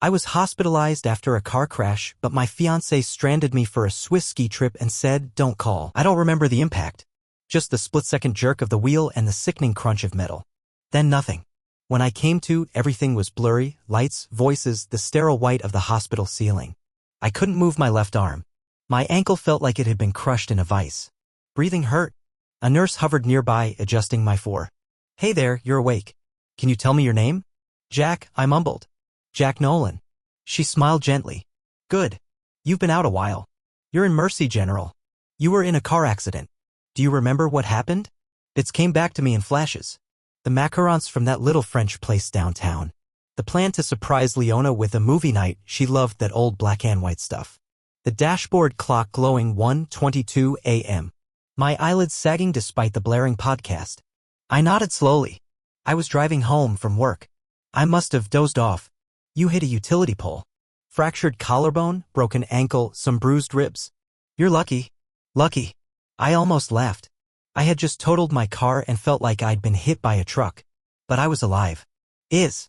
I was hospitalized after a car crash, but my fiancé stranded me for a Swiss ski trip and said, "Don't call." I don't remember the impact. Just the split-second jerk of the wheel and the sickening crunch of metal. Then nothing. When I came to, everything was blurry, lights, voices, the sterile white of the hospital ceiling. I couldn't move my left arm. My ankle felt like it had been crushed in a vice. Breathing hurt. A nurse hovered nearby, adjusting my fore. "Hey there, you're awake. Can you tell me your name?" "Jack," I mumbled. "Jack Nolan." She smiled gently. "Good. You've been out a while. You're in Mercy, General. You were in a car accident. Do you remember what happened?" It came back to me in flashes. The macarons from that little French place downtown. The plan to surprise Leona with a movie night. She loved that old black and white stuff. The dashboard clock glowing 1:22 a.m. My eyelids sagging despite the blaring podcast. I nodded slowly. I was driving home from work. I must have dozed off. You hit a utility pole. Fractured collarbone, broken ankle, some bruised ribs. You're lucky. Lucky. I almost laughed. I had just totaled my car and felt like I'd been hit by a truck. But I was alive. Is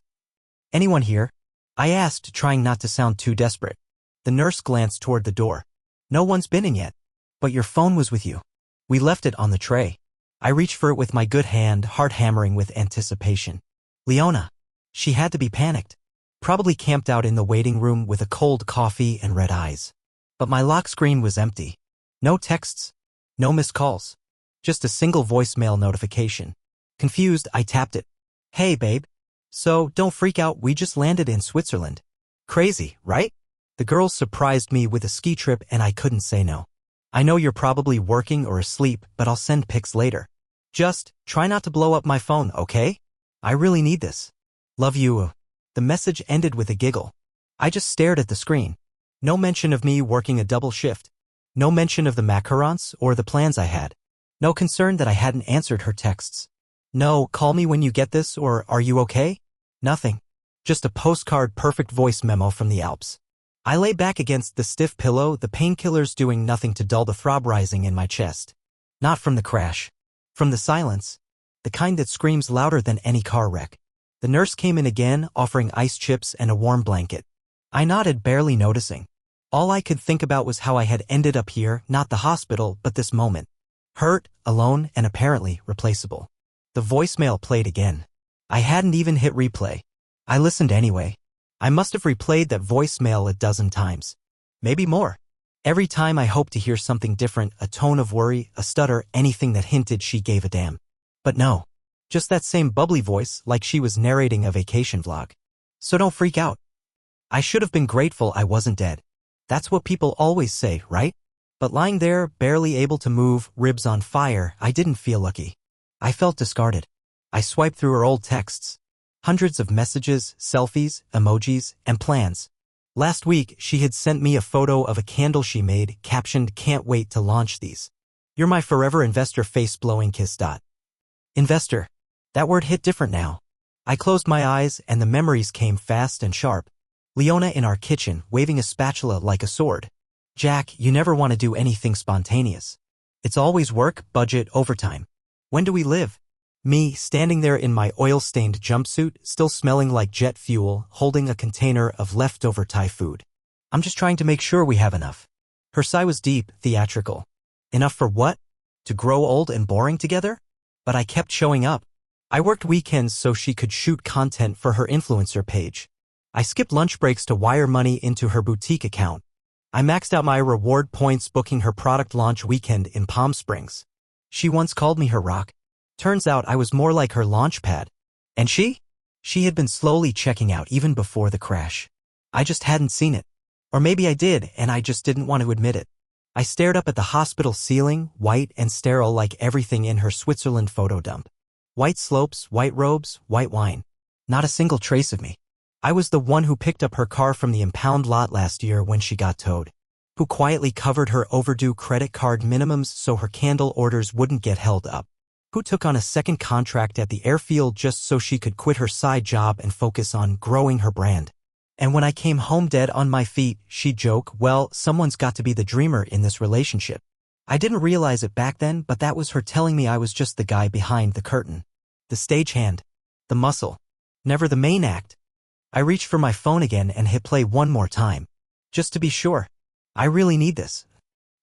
anyone here? I asked, trying not to sound too desperate. The nurse glanced toward the door. No one's been in yet. But your phone was with you. We left it on the tray. I reached for it with my good hand, heart hammering with anticipation. Leona. She had to be panicked. Probably camped out in the waiting room with a cold coffee and red eyes. But my lock screen was empty. No texts. No missed calls. Just a single voicemail notification. Confused, I tapped it. "Hey, babe. So, don't freak out, we just landed in Switzerland." Crazy, right? The girls surprised me with a ski trip and I couldn't say no. "I know you're probably working or asleep, but I'll send pics later. Just try not to blow up my phone, okay? I really need this. Love you." The message ended with a giggle. I just stared at the screen. No mention of me working a double shift. No mention of the macarons or the plans I had. No concern that I hadn't answered her texts. No, "Call me when you get this," or "Are you okay?" Nothing. Just a postcard perfect voice memo from the Alps. I lay back against the stiff pillow, the painkillers doing nothing to dull the throb rising in my chest. Not from the crash. From the silence. The kind that screams louder than any car wreck. The nurse came in again, offering ice chips and a warm blanket. I nodded, barely noticing. All I could think about was how I had ended up here, not the hospital, but this moment. Hurt, alone, and apparently replaceable. The voicemail played again. I hadn't even hit replay. I listened anyway. I must have replayed that voicemail a dozen times. Maybe more. Every time I hoped to hear something different, a tone of worry, a stutter, anything that hinted she gave a damn. But no. Just that same bubbly voice, like she was narrating a vacation vlog. "So don't freak out." I should have been grateful I wasn't dead. That's what people always say, right? But lying there, barely able to move, ribs on fire, I didn't feel lucky. I felt discarded. I swiped through her old texts. Hundreds of messages, selfies, emojis, and plans. Last week, she had sent me a photo of a candle she made, captioned, "Can't wait to launch these. You're my forever investor, face-blowing kiss. Investor. That word hit different now. I closed my eyes and the memories came fast and sharp. Leona in our kitchen, waving a spatula like a sword. "Jack, you never want to do anything spontaneous. It's always work, budget, overtime. When do we live?" Me, standing there in my oil-stained jumpsuit, still smelling like jet fuel, holding a container of leftover Thai food. "I'm just trying to make sure we have enough." Her sigh was deep, theatrical. Enough for what? To grow old and boring together? But I kept showing up. I worked weekends so she could shoot content for her influencer page. I skipped lunch breaks to wire money into her boutique account. I maxed out my reward points booking her product launch weekend in Palm Springs. She once called me her rock. Turns out I was more like her launch pad. And she? She had been slowly checking out even before the crash. I just hadn't seen it. Or maybe I did, and I just didn't want to admit it. I stared up at the hospital ceiling, white and sterile like everything in her Switzerland photo dump. White slopes, white robes, white wine. Not a single trace of me. I was the one who picked up her car from the impound lot last year when she got towed. Who quietly covered her overdue credit card minimums so her candle orders wouldn't get held up. Who took on a second contract at the airfield just so she could quit her side job and focus on growing her brand. And when I came home dead on my feet, she'd joke, "Well, someone's got to be the dreamer in this relationship." I didn't realize it back then, but that was her telling me I was just the guy behind the curtain. The stagehand. The muscle. Never the main act. I reached for my phone again and hit play one more time. Just to be sure. I really need this.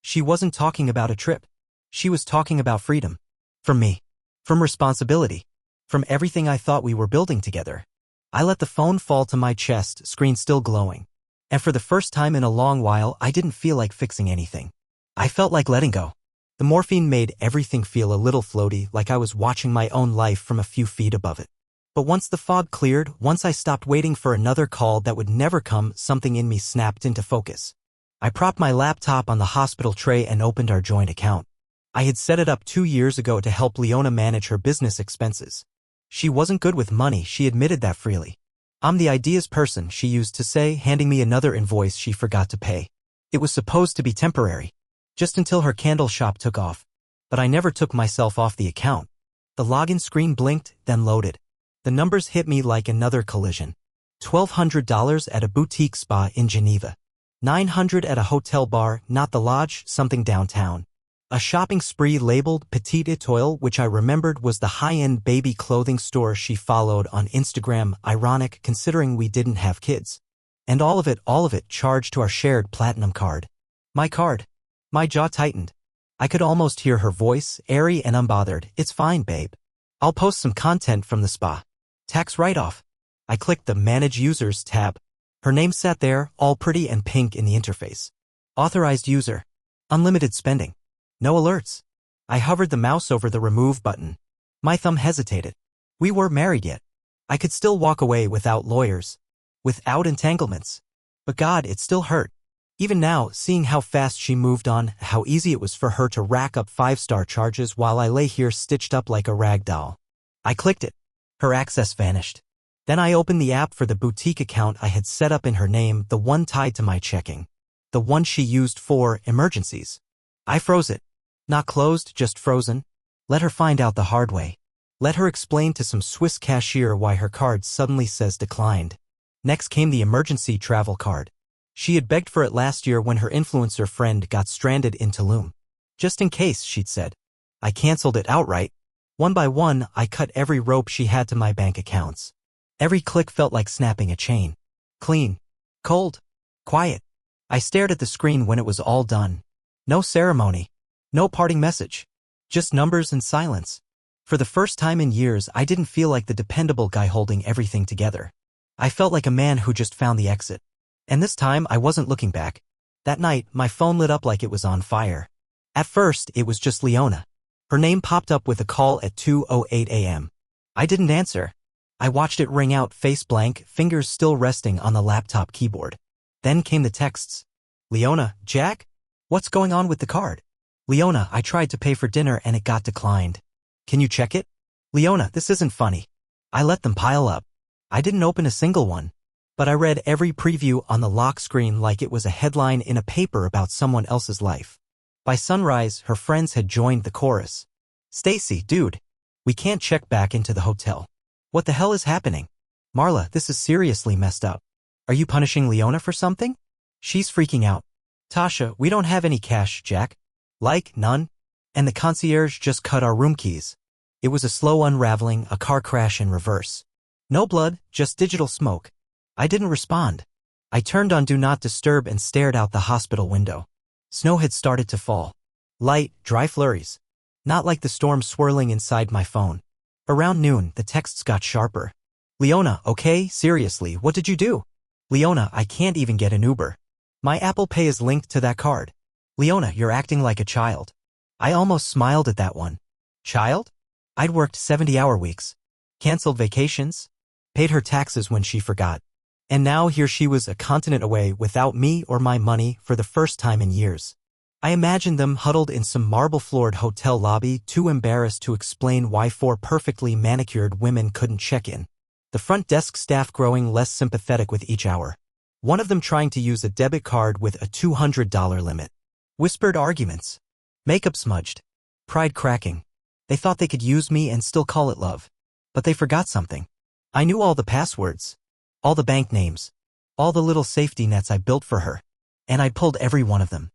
She wasn't talking about a trip. She was talking about freedom. From me. From responsibility. From everything I thought we were building together. I let the phone fall to my chest, screen still glowing. And for the first time in a long while, I didn't feel like fixing anything. I felt like letting go. The morphine made everything feel a little floaty, like I was watching my own life from a few feet above it. But once the fog cleared, once I stopped waiting for another call that would never come, something in me snapped into focus. I propped my laptop on the hospital tray and opened our joint account. I had set it up 2 years ago to help Leona manage her business expenses. She wasn't good with money, she admitted that freely. I'm the ideas person, she used to say, handing me another invoice she forgot to pay. It was supposed to be temporary. Just until her candle shop took off. But I never took myself off the account. The login screen blinked, then loaded. The numbers hit me like another collision. $1,200 at a boutique spa in Geneva. $900 at a hotel bar, not the lodge, something downtown. A shopping spree labeled Petite Étoile, which I remembered was the high-end baby clothing store she followed on Instagram, ironic considering we didn't have kids. And all of it charged to our shared platinum card. My card. My jaw tightened. I could almost hear her voice, airy and unbothered. It's fine, babe. I'll post some content from the spa. Tax write-off. I clicked the Manage Users tab. Her name sat there, all pretty and pink in the interface. Authorized user. Unlimited spending. No alerts. I hovered the mouse over the Remove button. My thumb hesitated. We weren't married yet. I could still walk away without lawyers. Without entanglements. But God, it still hurt. Even now, seeing how fast she moved on, how easy it was for her to rack up 5-star charges while I lay here stitched up like a rag doll. I clicked it. Her access vanished. Then I opened the app for the boutique account I had set up in her name, the one tied to my checking. The one she used for emergencies. I froze it. Not closed, just frozen. Let her find out the hard way. Let her explain to some Swiss cashier why her card suddenly says declined. Next came the emergency travel card. She had begged for it last year when her influencer friend got stranded in Tulum. Just in case, she'd said. I canceled it outright. One by one, I cut every rope she had to my bank accounts. Every click felt like snapping a chain. Clean. Cold. Quiet. I stared at the screen when it was all done. No ceremony. No parting message. Just numbers and silence. For the first time in years, I didn't feel like the dependable guy holding everything together. I felt like a man who just found the exit. And this time, I wasn't looking back. That night, my phone lit up like it was on fire. At first, it was just Leona. Her name popped up with a call at 2:08 a.m. I didn't answer. I watched it ring out, face blank, fingers still resting on the laptop keyboard. Then came the texts. Leona, Jack? What's going on with the card? Leona, I tried to pay for dinner and it got declined. Can you check it? Leona, this isn't funny. I let them pile up. I didn't open a single one. But I read every preview on the lock screen like it was a headline in a paper about someone else's life. By sunrise, her friends had joined the chorus. Stacy, dude. We can't check back into the hotel. What the hell is happening? Marla, this is seriously messed up. Are you punishing Leona for something? She's freaking out. Tasha, we don't have any cash, Jack. Like, none. And the concierge just cut our room keys. It was a slow unraveling, a car crash in reverse. No blood, just digital smoke. I didn't respond. I turned on Do Not Disturb and stared out the hospital window. Snow had started to fall. Light, dry flurries. Not like the storm swirling inside my phone. Around noon, the texts got sharper. Leona, okay, seriously, what did you do? Leona, I can't even get an Uber. My Apple Pay is linked to that card. Leona, you're acting like a child. I almost smiled at that one. Child? I'd worked 70-hour weeks. Canceled vacations. Paid her taxes when she forgot. And now here she was a continent away without me or my money for the first time in years. I imagined them huddled in some marble-floored hotel lobby, too embarrassed to explain why 4 perfectly manicured women couldn't check in. The front desk staff growing less sympathetic with each hour. One of them trying to use a debit card with a $200 limit. Whispered arguments. Makeup smudged. Pride cracking. They thought they could use me and still call it love. But they forgot something. I knew all the passwords. All the bank names. All the little safety nets I built for her. And I pulled every one of them.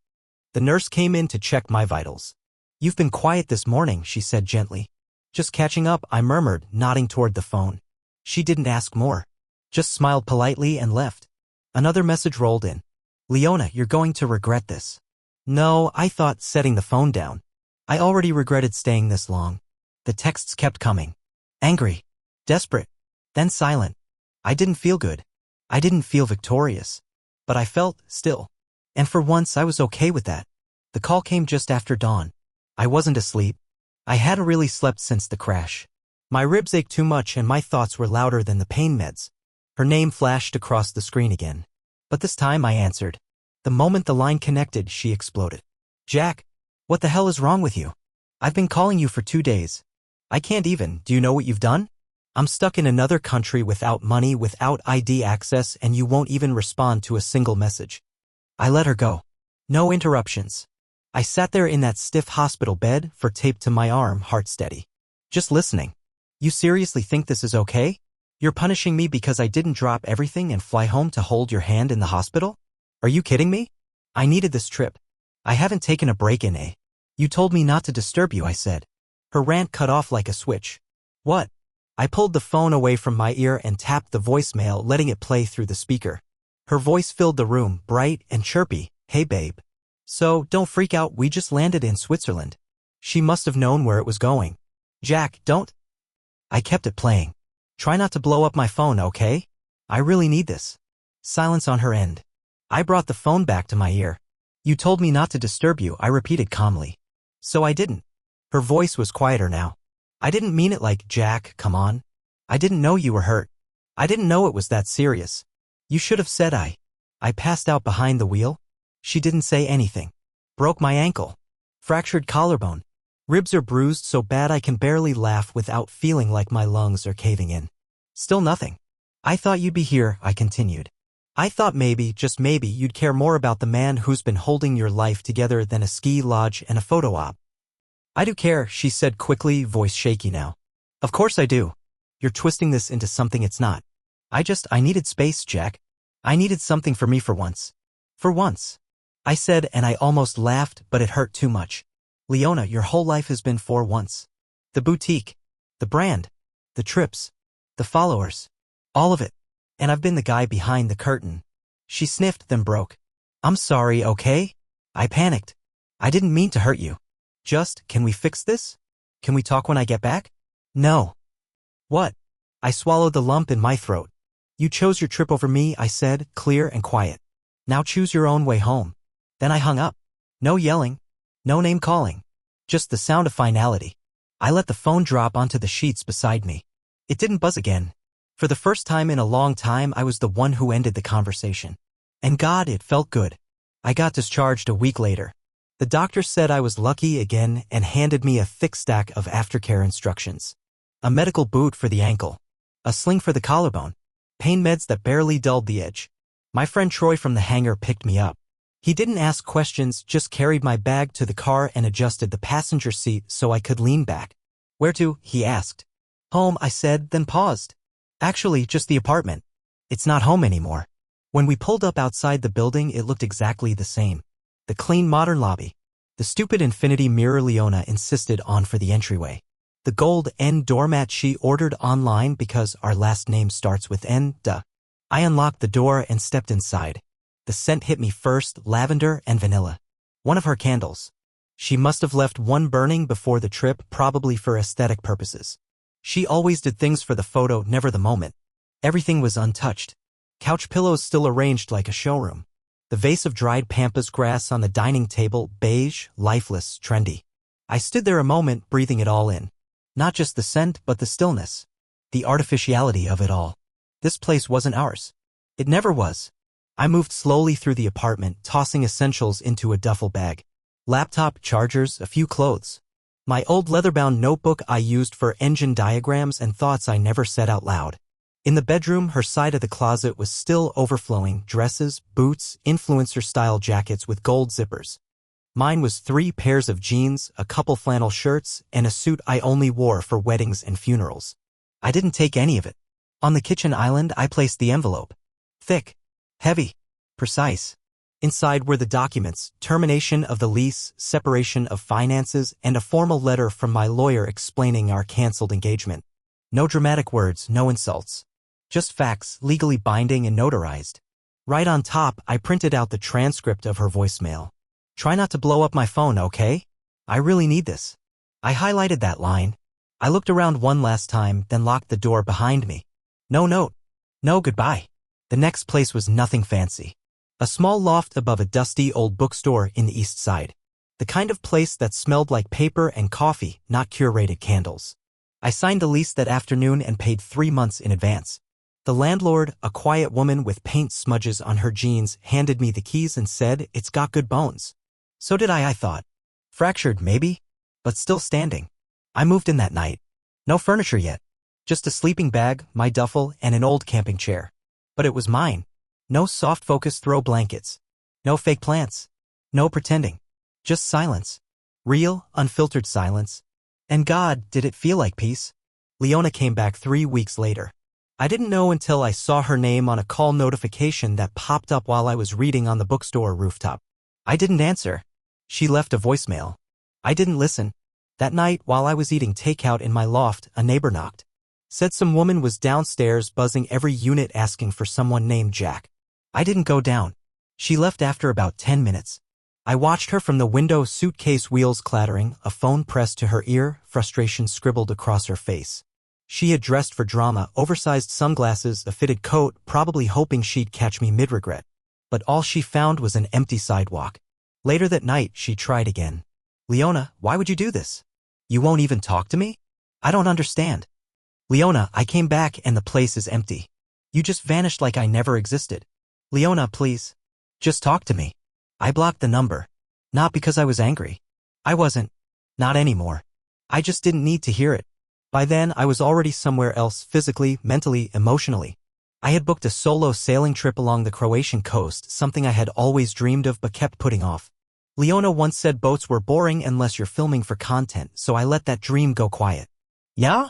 The nurse came in to check my vitals. You've been quiet this morning, she said gently. Just catching up, I murmured, nodding toward the phone. She didn't ask more. Just smiled politely and left. Another message rolled in. Leona, you're going to regret this. No, I thought, setting the phone down. I already regretted staying this long. The texts kept coming. Angry. Desperate. Then silent. I didn't feel good. I didn't feel victorious. But I felt, still. And for once I was okay with that. The call came just after dawn. I wasn't asleep. I hadn't really slept since the crash. My ribs ached too much and my thoughts were louder than the pain meds. Her name flashed across the screen again. But this time I answered. The moment the line connected, she exploded. Jack, what the hell is wrong with you? I've been calling you for 2 days. I can't even. Do you know what you've done? I'm stuck in another country without money, without ID access, and you won't even respond to a single message. I let her go. No interruptions. I sat there in that stiff hospital bed, fur taped to my arm, heart steady. Just listening. You seriously think this is okay? You're punishing me because I didn't drop everything and fly home to hold your hand in the hospital? Are you kidding me? I needed this trip. I haven't taken a break in a. You told me not to disturb you, I said. Her rant cut off like a switch. What? I pulled the phone away from my ear and tapped the voicemail, letting it play through the speaker. Her voice filled the room, bright and chirpy. Hey babe. So, don't freak out, we just landed in Switzerland. She must have known where it was going. Jack, don't. I kept it playing. Try not to blow up my phone, okay? I really need this. Silence on her end. I brought the phone back to my ear. You told me not to disturb you, I repeated calmly. So I didn't. Her voice was quieter now. I didn't mean it like, Jack, come on. I didn't know you were hurt. I didn't know it was that serious. You should have said I passed out behind the wheel. She didn't say anything. Broke my ankle. Fractured collarbone. Ribs are bruised so bad I can barely laugh without feeling like my lungs are caving in. Still nothing. I thought you'd be here, I continued. I thought maybe, just maybe, you'd care more about the man who's been holding your life together than a ski lodge and a photo op. I do care, she said quickly, voice shaky now. Of course I do. You're twisting this into something it's not. I needed space, Jack. I needed something for me for once. For once. I said, and I almost laughed, but it hurt too much. Leona, your whole life has been for once. The boutique. The brand. The trips. The followers. All of it. And I've been the guy behind the curtain. She sniffed, then broke. I'm sorry, okay? I panicked. I didn't mean to hurt you. Just, can we fix this? Can we talk when I get back? No. What? I swallowed the lump in my throat. You chose your trip over me, I said, clear and quiet. Now choose your own way home. Then I hung up. No yelling. No name calling. Just the sound of finality. I let the phone drop onto the sheets beside me. It didn't buzz again. For the first time in a long time, I was the one who ended the conversation. And God, it felt good. I got discharged a week later. The doctor said I was lucky again and handed me a thick stack of aftercare instructions. A medical boot for the ankle. A sling for the collarbone. Pain meds that barely dulled the edge. My friend Troy from the hangar picked me up. He didn't ask questions, just carried my bag to the car and adjusted the passenger seat so I could lean back. Where to? He asked. Home, I said, then paused. Actually, just the apartment. It's not home anymore. When we pulled up outside the building, it looked exactly the same. The clean modern lobby. The stupid infinity mirror Leona insisted on for the entryway. The gold N doormat she ordered online because our last name starts with N, duh. I unlocked the door and stepped inside. The scent hit me first, lavender and vanilla. One of her candles. She must have left one burning before the trip, probably for aesthetic purposes. She always did things for the photo, never the moment. Everything was untouched. Couch pillows still arranged like a showroom. The vase of dried pampas grass on the dining table, beige, lifeless, trendy. I stood there a moment, breathing it all in. Not just the scent, but the stillness. The artificiality of it all. This place wasn't ours. It never was. I moved slowly through the apartment, tossing essentials into a duffel bag. Laptop, chargers, a few clothes. My old leather-bound notebook I used for engine diagrams and thoughts I never said out loud. In the bedroom, her side of the closet was still overflowing, dresses, boots, influencer-style jackets with gold zippers. Mine was 3 pairs of jeans, a couple flannel shirts, and a suit I only wore for weddings and funerals. I didn't take any of it. On the kitchen island, I placed the envelope. Thick. Heavy. Precise. Inside were the documents, termination of the lease, separation of finances, and a formal letter from my lawyer explaining our canceled engagement. No dramatic words, no insults. Just facts, legally binding and notarized. Right on top, I printed out the transcript of her voicemail. Try not to blow up my phone, okay? I really need this. I highlighted that line. I looked around one last time, then locked the door behind me. No note. No goodbye. The next place was nothing fancy. A small loft above a dusty old bookstore in the east side. The kind of place that smelled like paper and coffee, not curated candles. I signed the lease that afternoon and paid 3 months in advance. The landlord, a quiet woman with paint smudges on her jeans, handed me the keys and said, "It's got good bones." So did I thought. Fractured, maybe? But still standing. I moved in that night. No furniture yet. Just a sleeping bag, my duffel, and an old camping chair. But it was mine. No soft focus throw blankets. No fake plants. No pretending. Just silence. Real, unfiltered silence. And God, did it feel like peace? Leona came back 3 weeks later. I didn't know until I saw her name on a call notification that popped up while I was reading on the bookstore rooftop. I didn't answer. She left a voicemail. I didn't listen. That night, while I was eating takeout in my loft, a neighbor knocked. Said some woman was downstairs buzzing every unit asking for someone named Jack. I didn't go down. She left after about 10 minutes. I watched her from the window, suitcase wheels clattering, a phone pressed to her ear, frustration scribbled across her face. She had dressed for drama, oversized sunglasses, a fitted coat, probably hoping she'd catch me mid-regret. But all she found was an empty sidewalk. Later that night, she tried again. "Leona, why would you do this? You won't even talk to me? I don't understand." "Leona, I came back and the place is empty. You just vanished like I never existed. Leona, please. Just talk to me." I blocked the number. Not because I was angry. I wasn't. Not anymore. I just didn't need to hear it. By then, I was already somewhere else, physically, mentally, emotionally. I had booked a solo sailing trip along the Croatian coast, something I had always dreamed of but kept putting off. Leona once said boats were boring unless you're filming for content, so I let that dream go quiet. Yeah?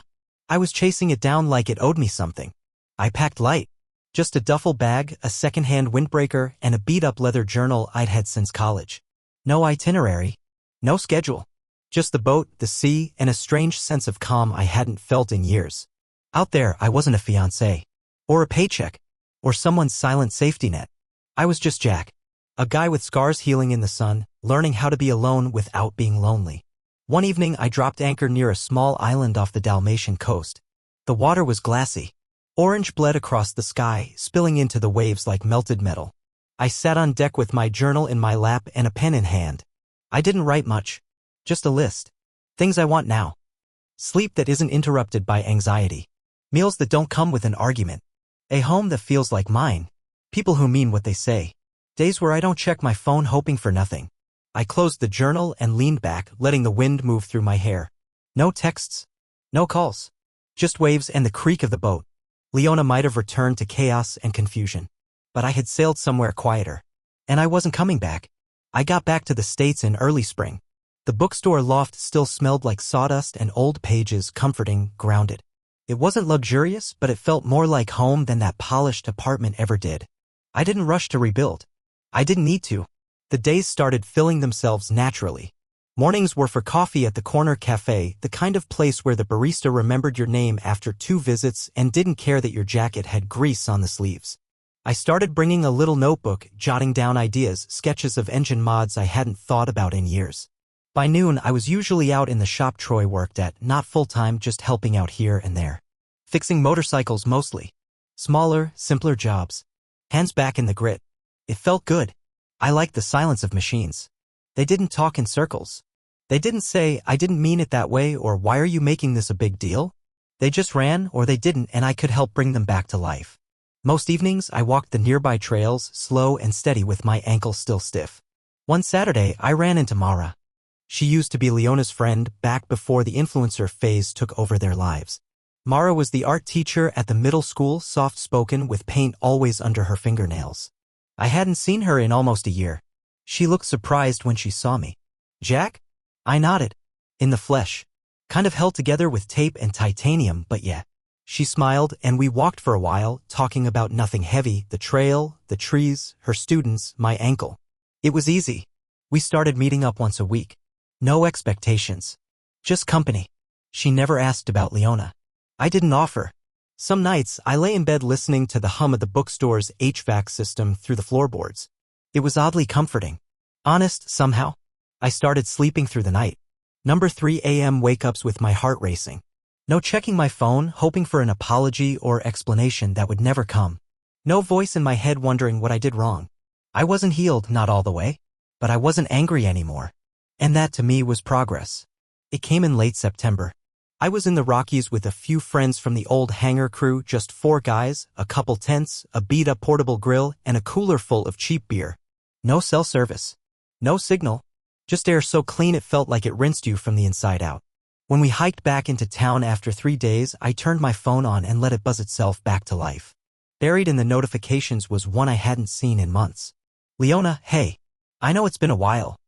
I was chasing it down like it owed me something. I packed light. Just a duffel bag, a second-hand windbreaker, and a beat-up leather journal I'd had since college. No itinerary. No schedule. Just the boat, the sea, and a strange sense of calm I hadn't felt in years. Out there, I wasn't a fiancé. Or a paycheck. Or someone's silent safety net. I was just Jack. A guy with scars healing in the sun, learning how to be alone without being lonely. One evening, I dropped anchor near a small island off the Dalmatian coast. The water was glassy. Orange bled across the sky, spilling into the waves like melted metal. I sat on deck with my journal in my lap and a pen in hand. I didn't write much. Just a list. Things I want now. Sleep that isn't interrupted by anxiety. Meals that don't come with an argument. A home that feels like mine. People who mean what they say. Days where I don't check my phone hoping for nothing. I closed the journal and leaned back, letting the wind move through my hair. No texts. No calls. Just waves and the creak of the boat. Leona might have returned to chaos and confusion. But I had sailed somewhere quieter. And I wasn't coming back. I got back to the States in early spring. The bookstore loft still smelled like sawdust and old pages, comforting, grounded. It wasn't luxurious, but it felt more like home than that polished apartment ever did. I didn't rush to rebuild. I didn't need to. The days started filling themselves naturally. Mornings were for coffee at the corner cafe, the kind of place where the barista remembered your name after 2 visits and didn't care that your jacket had grease on the sleeves. I started bringing a little notebook, jotting down ideas, sketches of engine mods I hadn't thought about in years. By noon, I was usually out in the shop Troy worked at, not full-time, just helping out here and there. Fixing motorcycles mostly. Smaller, simpler jobs. Hands back in the grit. It felt good. I liked the silence of machines. They didn't talk in circles. They didn't say, "I didn't mean it that way," or "Why are you making this a big deal?" They just ran, or they didn't, and I could help bring them back to life. Most evenings, I walked the nearby trails, slow and steady with my ankle still stiff. One Saturday, I ran into Mara. She used to be Leona's friend back before the influencer phase took over their lives. Mara was the art teacher at the middle school, soft-spoken with paint always under her fingernails. I hadn't seen her in almost a year. She looked surprised when she saw me. "Jack?" I nodded. In the flesh. Kind of held together with tape and titanium, but yeah. She smiled, and we walked for a while, talking about nothing heavy, the trail, the trees, her students, my ankle. It was easy. We started meeting up once a week. No expectations. Just company. She never asked about Leona. I didn't offer. Some nights, I lay in bed listening to the hum of the bookstore's HVAC system through the floorboards. It was oddly comforting. Honest, somehow. I started sleeping through the night. Number 3 a.m. wake-ups with my heart racing. No checking my phone, hoping for an apology or explanation that would never come. No voice in my head wondering what I did wrong. I wasn't healed, not all the way. But I wasn't angry anymore. And that to me was progress. It came in late September. I was in the Rockies with a few friends from the old hangar crew, just 4 guys, a couple tents, a beat-up portable grill, and a cooler full of cheap beer. No cell service. No signal. Just air so clean it felt like it rinsed you from the inside out. When we hiked back into town after 3 days, I turned my phone on and let it buzz itself back to life. Buried in the notifications was one I hadn't seen in months. Leona, hey. I know it's been a while.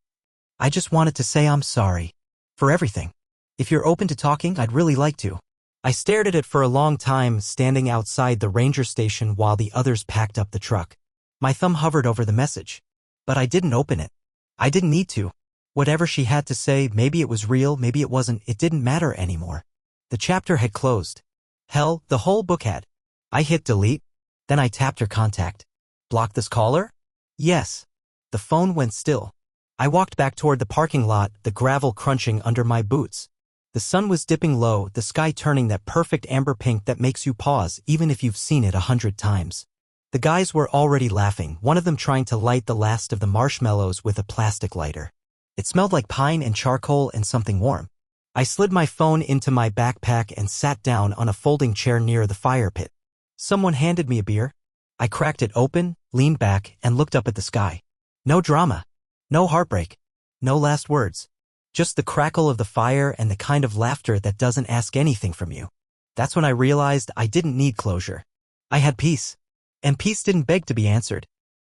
I just wanted to say I'm sorry. For everything. If you're open to talking, I'd really like to. I stared at it for a long time, standing outside the ranger station while the others packed up the truck. My thumb hovered over the message. But I didn't open it. I didn't need to. Whatever she had to say, maybe it was real, maybe it wasn't, it didn't matter anymore. The chapter had closed. Hell, the whole book had. I hit delete. Then I tapped her contact. Block this caller? Yes. The phone went still. I walked back toward the parking lot, the gravel crunching under my boots. The sun was dipping low, the sky turning that perfect amber pink that makes you pause even if you've seen it 100 times. The guys were already laughing, one of them trying to light the last of the marshmallows with a plastic lighter. It smelled like pine and charcoal and something warm. I slid my phone into my backpack and sat down on a folding chair near the fire pit. Someone handed me a beer. I cracked it open, leaned back, and looked up at the sky. No drama. No heartbreak. No last words. Just the crackle of the fire and the kind of laughter that doesn't ask anything from you. That's when I realized I didn't need closure. I had peace. And peace didn't beg to be answered.